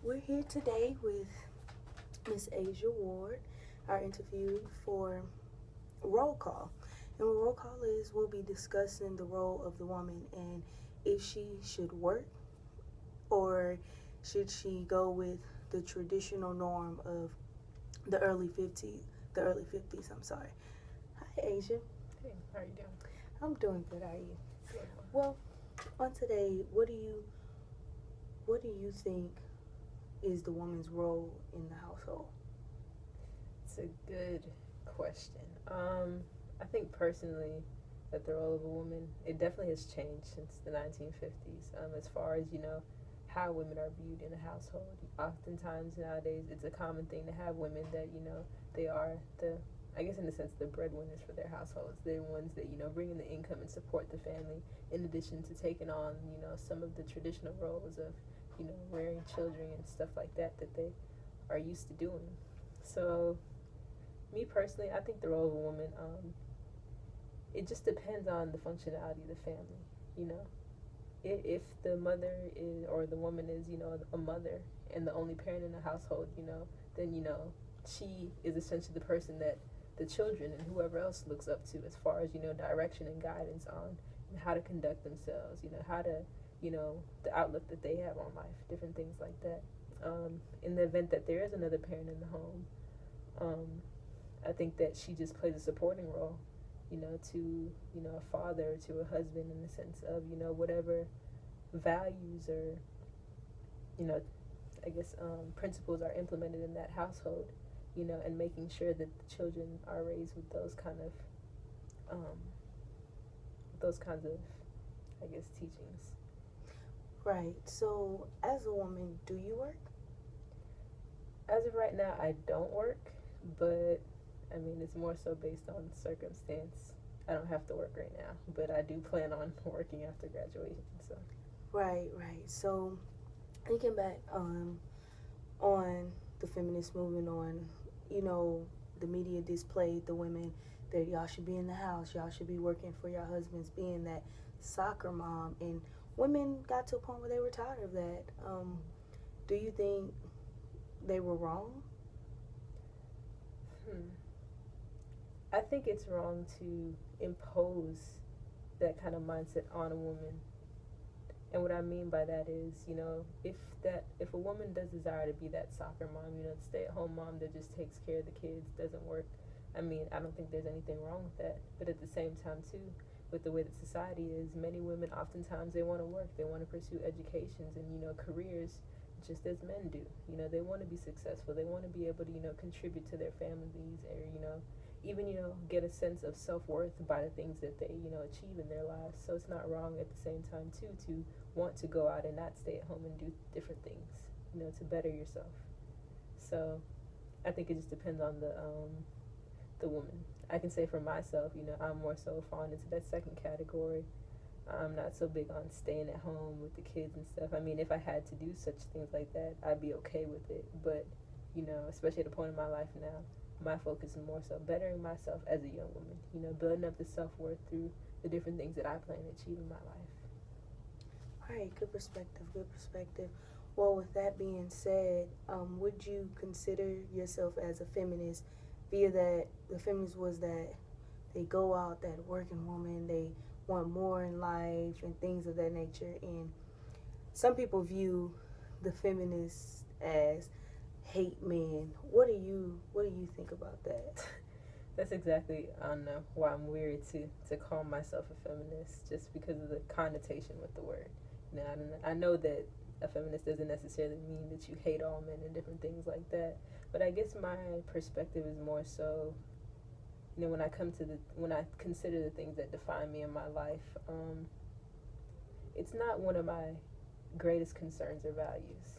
We're here today with Miss Asia Ward, our interview for Roll Call. And what Roll Call is, we'll be discussing the role of the woman and if she should work or should she go with the traditional norm of the early 50s, the early 50s, I'm sorry. Hi, Asia. Hey, how are you doing? I'm doing good, how are you? Good. Well, on today, what do you think is the woman's role in the household? It's a good question. I think personally that the role of a woman, it definitely has changed since the 1950s. As far as, how women are viewed in a household. Oftentimes nowadays it's a common thing to have women that, they are I guess in a sense, the breadwinners for their households. They're ones that, bring in the income and support the family in addition to taking on, some of the traditional roles of, rearing children and stuff like that that they are used to doing. So, me personally, I think the role of a woman, it just depends on the functionality of the family, you know. If the mother is, or the woman is, a mother and the only parent in the household, then, she is essentially the person that the children and whoever else looks up to as far as, direction and guidance on how to conduct themselves, how to, the outlook that they have on life, different things like that. In the event that there is another parent in the home, um, I think that she just plays a supporting role, to, a father, to a husband, in the sense of, whatever values or, you know, I guess principles are implemented in that household, and making sure that the children are raised with um, those kinds of, I guess, teachings. Right. So, as a woman, do you work? As of right now, I don't work, but I mean, it's more so based on circumstance. I don't have to work right now, but I do plan on working after graduation. So. Right, right. So, thinking back on the feminist movement, on the media displayed the women that y'all should be in the house, y'all should be working for your husbands, being that soccer mom, and women got to a point where they were tired of that. Do you think they were wrong? I think it's wrong to impose that kind of mindset on a woman. And what I mean by that is, if a woman does desire to be that soccer mom, the stay-at-home mom that just takes care of the kids, doesn't work, I mean, I don't think there's anything wrong with that. But at the same time, too, with the way that society is, many women oftentimes they want to work, they want to pursue educations and careers just as men do. They want to be successful, they want to be able to contribute to their families, or even get a sense of self-worth by the things that they achieve in their lives. So it's not wrong at the same time too to want to go out and not stay at home and do different things, to better yourself. So I think it just depends on the woman. I can say for myself, I'm more so falling into that second category. I'm not so big on staying at home with the kids and stuff. I mean, if I had to do such things like that, I'd be okay with it. But, especially at the point in my life now, my focus is more so bettering myself as a young woman, building up the self-worth through the different things that I plan to achieve in my life. All right, good perspective, good perspective. Well, with that being said, would you consider yourself as a feminist via that the feminist was that they go out, that working woman, they want more in life and things of that nature, and some people view the feminists as hate men. What do you think about that? That's exactly, I don't know, why I'm weary to call myself a feminist, just because of the connotation with the word. I know that a feminist doesn't necessarily mean that you hate all men and different things like that, but I guess my perspective is more so, when I consider the things that define me in my life, it's not one of my greatest concerns or values.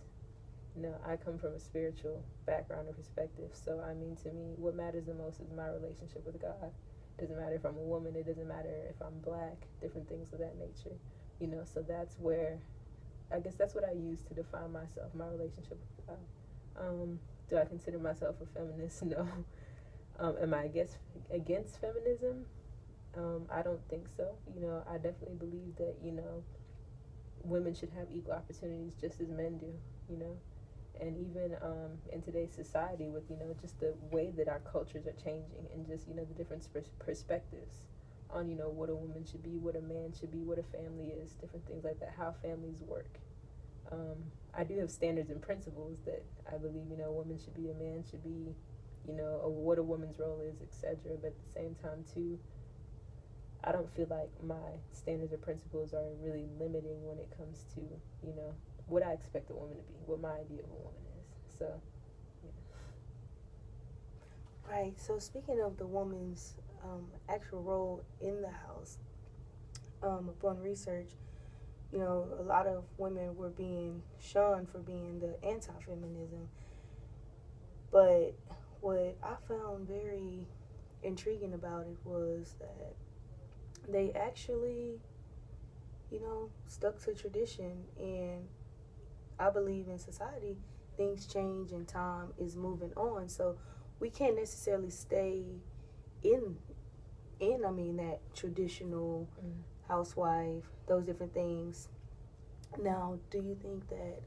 I come from a spiritual background and perspective, so I mean, to me, what matters the most is my relationship with God. It doesn't matter if I'm a woman, it doesn't matter if I'm black, different things of that nature. So that's where, I guess that's what I use to define myself, my relationship with God. Do I consider myself a feminist? No. Am I against feminism? I don't think so. I definitely believe that, women should have equal opportunities just as men do, you know. And even in today's society, with just the way that our cultures are changing, and just the different perspectives on what a woman should be, what a man should be, what a family is, different things like that, how families work. I do have standards and principles that I believe a woman should be, a man should be, what a woman's role is, etc. But at the same time too, I don't feel like my standards or principles are really limiting when it comes to what I expect a woman to be, what my idea of a woman is. So, yeah. Right. So speaking of the woman's actual role in the house, upon research, a lot of women were being shunned for being the anti-feminism. But what I found very intriguing about it was that they actually, stuck to tradition. And I believe in society, things change and time is moving on. So we can't necessarily stay in that traditional housewife, those different things. Now, do you think that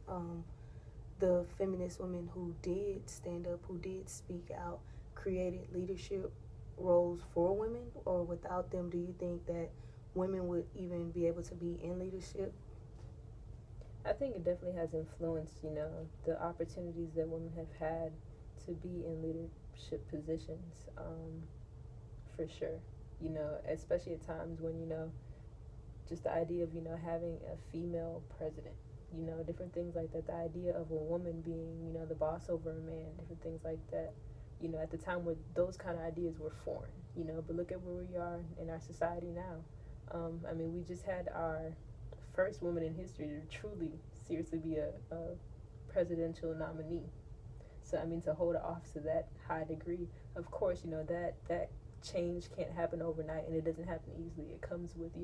the feminist women who did stand up, who did speak out, created leadership roles for women? Or without them, do you think that women would even be able to be in leadership? I think it definitely has influenced, the opportunities that women have had to be in leadership positions, for sure. Especially at times when, just the idea of, having a female president, different things like that. The idea of a woman being, the boss over a man, different things like that. At the time where those kind of ideas were foreign, but look at where we are in our society now. We just had our first woman in history to truly, seriously be a presidential nominee. So, to hold an office to that high degree, of course, that change can't happen overnight, and it doesn't happen easily. It comes with,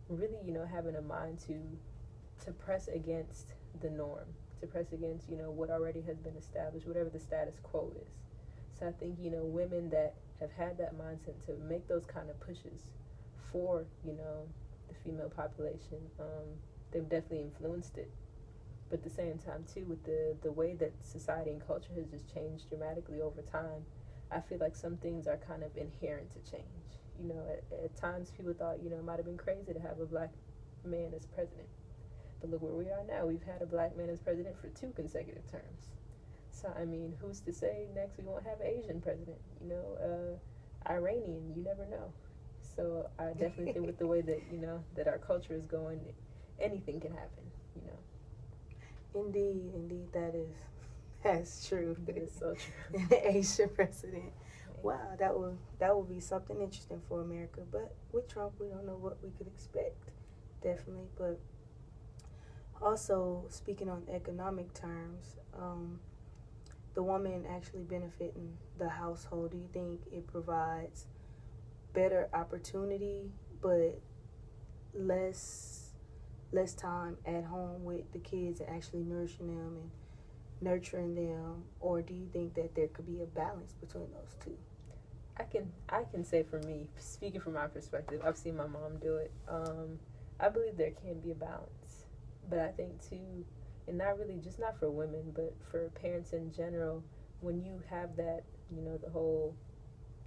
really, having a mind to press against the norm, to press against, what already has been established, whatever the status quo is. So I think, women that have had that mindset to make those kind of pushes for, the female population, they've definitely influenced it. But at the same time, too, with the way that society and culture has just changed dramatically over time, I feel like some things are kind of inherent to change. At times people thought, it might have been crazy to have a black man as president. But look where we are now. We've had a black man as president for 2 consecutive terms. So, who's to say next we won't have an Asian president? Iranian, you never know. So I definitely think with the way that, that our culture is going, anything can happen, Indeed, that's true. That is so true. An Asian president. Wow, that would be something interesting for America. But with Trump, we don't know what we could expect, definitely. But also, speaking on economic terms, the woman actually benefiting the household, do you think it provides better opportunity but less time at home with the kids and actually nourishing them and nurturing them? Or do you think that there could be a balance between those two? I can say, for me, speaking from my perspective, I've seen my mom do it. I believe there can be a balance, but I think too, and not really just not for women, but for parents in general, when you have that, the whole,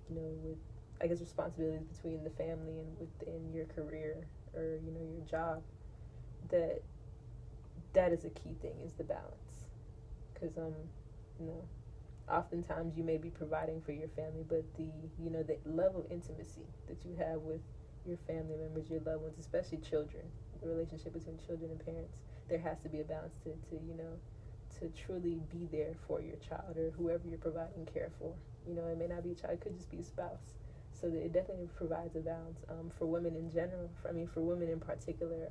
with, I guess, responsibilities between the family and within your career or your job, that is a key thing, is the balance. Because oftentimes you may be providing for your family, but the level of intimacy that you have with your family members, your loved ones, especially children, the relationship between children and parents, there has to be a balance to truly be there for your child or whoever you're providing care for. It may not be a child, it could just be a spouse. So that it definitely provides a balance. For women in general, for women in particular,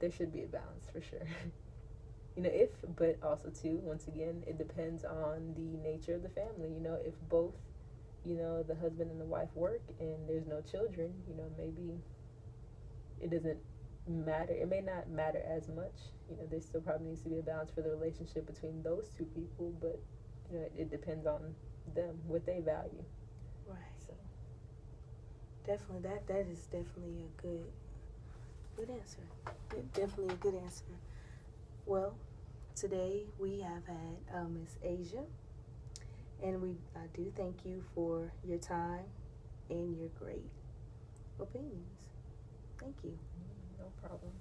there should be a balance for sure. But also too, once again, it depends on the nature of the family. If both, the husband and the wife work and there's no children, maybe it doesn't matter. It may not matter as much. There still probably needs to be a balance for the relationship between those two people, but it depends on them, what they value. Right. So definitely, that is definitely a good answer. Definitely a good answer. Well, today we have had Miss Asia, and I do thank you for your time and your great opinions. Thank you. No problem.